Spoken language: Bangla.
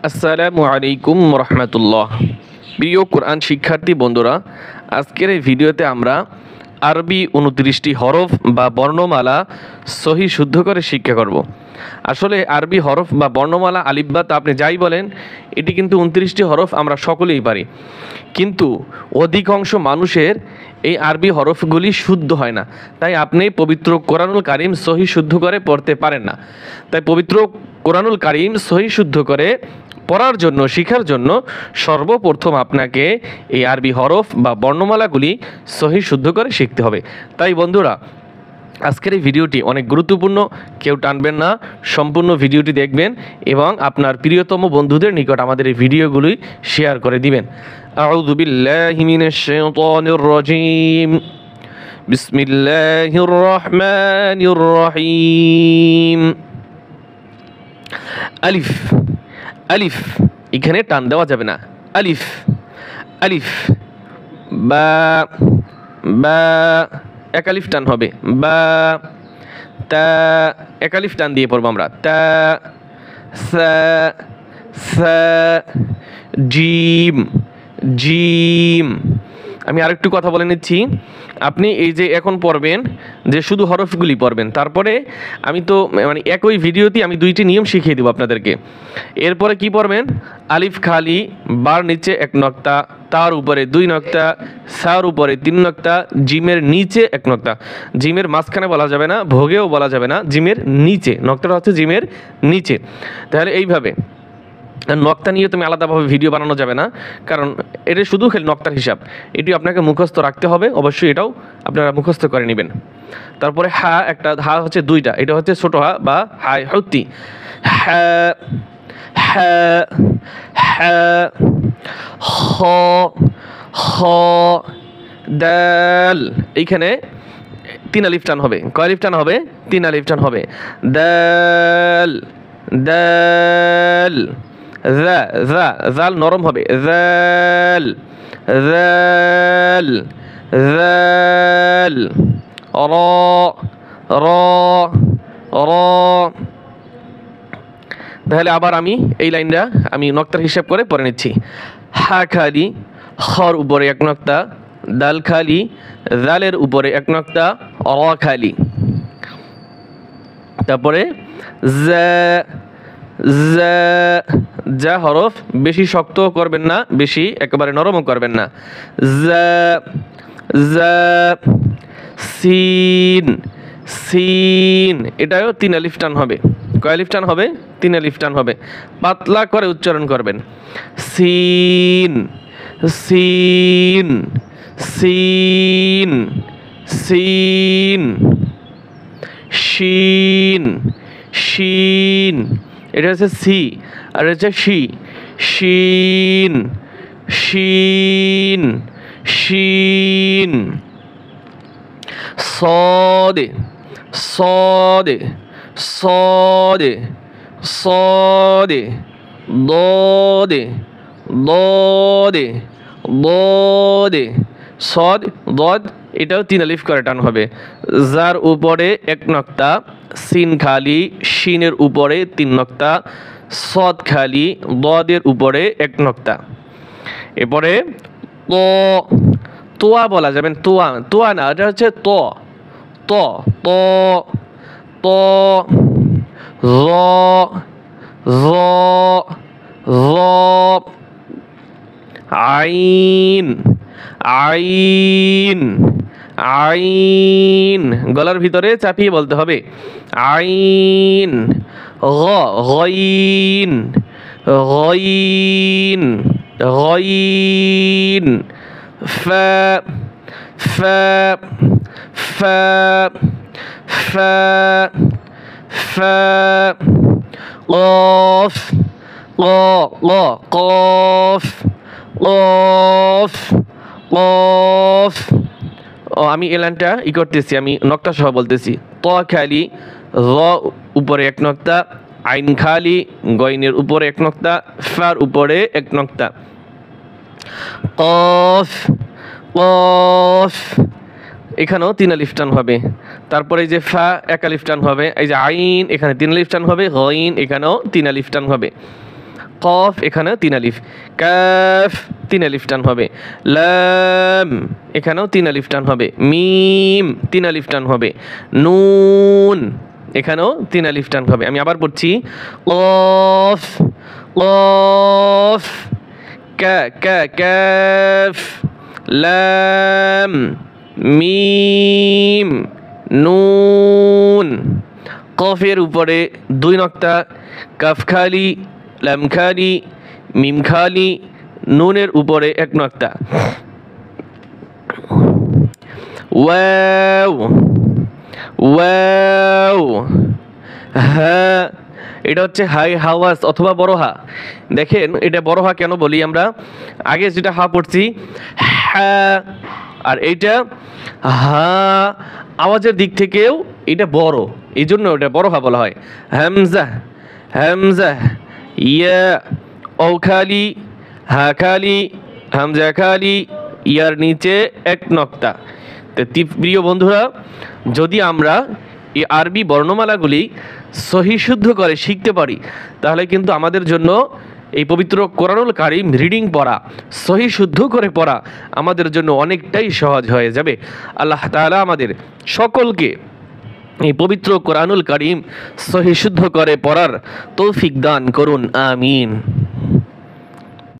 আসসালামু আলাইকুম রহমতুল্লাহ। প্রিয় কোরআন শিক্ষার্থী বন্ধুরা, আজকের এই ভিডিওতে আমরা আরবি 29টি হরফ বা বর্ণমালা সহি শুদ্ধ করে শিক্ষা করব। আসলে আরবি হরফ বা বর্ণমালা আলিফ বা তা আপনি যাই বলেন, এটি কিন্তু 29টি হরফ আমরা সকলেই পারি, কিন্তু অধিকাংশ মানুষের এই আরবি হরফগুলি শুদ্ধ হয় না। তাই আপনি পবিত্র কোরআনুল কারিম সহি শুদ্ধ করে পড়তে পারেন না। তাই পবিত্র কোরআনুল কারিম সহি শুদ্ধ করে পড়ার জন্য, শেখার জন্য সর্বপ্রথম আপনাকে এই আরবি হরফ বা বর্ণমালাগুলি সহি শুদ্ধ করে শিখতে হবে। তাই বন্ধুরা, আজকের এই ভিডিওটি অনেক গুরুত্বপূর্ণ, কেউ টানবেন না, সম্পূর্ণ ভিডিওটি দেখবেন এবং আপনার প্রিয়তম বন্ধুদের নিকট আমাদের এই ভিডিওগুলি শেয়ার করে দিবেন। আউযু বিল্লাহি মিনাশ শাইতানির রাজীম। বিসমিল্লাহির রহমানির রহিম। আলিফ, আলিফ এখানে টান দেওয়া যাবে না। আলিফ, আলিফ। বা, বা এক আলিফ টান হবে। বা, তা এক আলিফ টান দিয়ে পড়বো আমরা। তা, সা, সা, জিম, জিম। আমি আরেকটু কথা বলে নিচ্ছি। আপনি এই যে এখন পড়বেন, যে শুধু হরফগুলি পড়বেন, তারপরে আমি তো মানে একই ভিডিওতে আমি দুইটি নিয়ম শিখিয়ে দেবো আপনাদেরকে। এরপরে কি পড়বেন? আলিফ খালি, বার নিচে এক নক্তা, তার উপরে দুই নক্তা, সার উপরে তিন নক্তা, জিমের নিচে এক নক্তা। জিমের মাঝখানে বলা যাবে না, ভোগেও বলা যাবে না, জিমের নিচে। নক্তাটা হচ্ছে জিমের নিচে। তাহলে এইভাবে নক্তা নিয়ে তুমি আলাদাভাবে ভিডিও বানানো যাবে না, কারণ এটা শুধু খালি নক্তার হিসাব। এটি আপনাকে মুখস্থ রাখতে হবে, অবশ্যই এটাও আপনারা মুখস্থ করে নেবেন। তারপরে হা, একটা হা হচ্ছে দুইটা, এটা হচ্ছে ছোট হা বা হাই হত্তি। হা, হা, হা, হ, হ, দাল। এইখানে তিন আলিফ টান হবে। কয় আলিফ টান হবে? তিন আলিফ টান হবে। দাল, দাল। জা, জা, জাল নরম হবে। জাল, জাল, জাল। র, র, র। তাহলে আবার আমি এই লাইনটা আমি নক্তার হিসাব করে পড়ে নিচ্ছি। হা খালি, খর উপরে এক নক্তা, দাল খালি, জালের উপরে এক নক্তা, র খালি। তারপরে জা, জা, যা হরফ বেশি শক্ত করবেন না, বেশি একেবারে নরমও করবেন না। জা, জা। সিন, সিন এটাও তিন আলিফ টান হবে। কয় আলিফ টান হবে? তিন আলিফ টান হবে। পাতলা করে উচ্চারণ করবেন। সিন, সিন, সিন, সিন। শিন, শিন এটা হচ্ছে সি, আর হচ্ছে শি। শিন, শিন, শিন। সদে, সদে, সদে, সদে। দদে, দদে, দদে। সদ, দদ এটাও তিন আলিফ করে টান হবে। যার উপরে এক নক্তা, সিন খালি, শিনের উপরে তিন নক্তা, সদ খালি, দদের উপরে এক নক্তা। এরপরে তো, তোয়া বলা যাবেন। তোয়া, তোয়া না, এটা হচ্ছে ত, ত, ত, ত। জ, জ, জ। আইন, আইন, আইন। গলার ভিতরে চাপিয়ে বলতে হবে। আইন। গ, গইন, গইন, গইন। ফা, ফা, ফা, ফা, ফা। কফ, ক, ক, কফ, কফ, কফ। ও আমি এই লাইনটা ই করতেছি, আমি নক্তা সহ বলতেছি। ত খালি, র উপরে এক নক্তা, আইন খালি, গইনের উপরে এক নক্তা, ফার উপরে এক নক্তা। কফ, কফ এখানেও তিন আলিফ টান হবে। তারপরে এই যে ফা এক আলিফ টান হবে। এই যে আইন এখানে তিন আলিফ টান হবে। গইন এখানেও তিন আলিফ টান হবে। কফ এখানে 3 আলিফ, কাফ 3 আলিফ টান হবে, লাম এখানেও 3 আলিফ টান হবে, মিম 3 আলিফ টান হবে, নুন এখানেও 3 আলিফ টান হবে। আমি আবার পড়ছি, কফ কফ, কাফ, লাম, মিম, নুন। কফের উপরে 2 নক্তা, কাফ খালি, লাম খালি, মিম খালি, নুনের উপরে 1 নক্তা। ওয়াও ওয়াও, হ্যাঁ এটা হচ্ছে হাই হাওয়াস অথবা বড় হা। দেখেন এটা বড় হা কেন বলি আমরা, আগে যেটা হা পড়ছি হ্যাঁ, আর এইটা হা আওয়াজের দিক থেকেও এটা বড়, এই জন্য ওটা বড় হা বলা হয়। হামজা হামজা, ইয়া ও খালি, হা খালি, হামজা খালি, ইয়ার নিচে 1 নক্তা। তো প্রিয় বন্ধুরা, যদি আমরা এই আরবি বর্ণমালাগুলি সহি শুদ্ধ করে শিখতে পারি, তাহলে কিন্তু আমাদের জন্য এই পবিত্র কোরআনুল কারীম রিডিং পড়া, সহি শুদ্ধ করে পড়া আমাদের জন্য অনেকটাই সহজ হয়ে যাবে। আল্লাহ তাআলা আমাদের সকলকে এই পবিত্র কোরআনুল কারীম সহি শুদ্ধ করে পড়ার তৌফিক দান করুন, আমিন।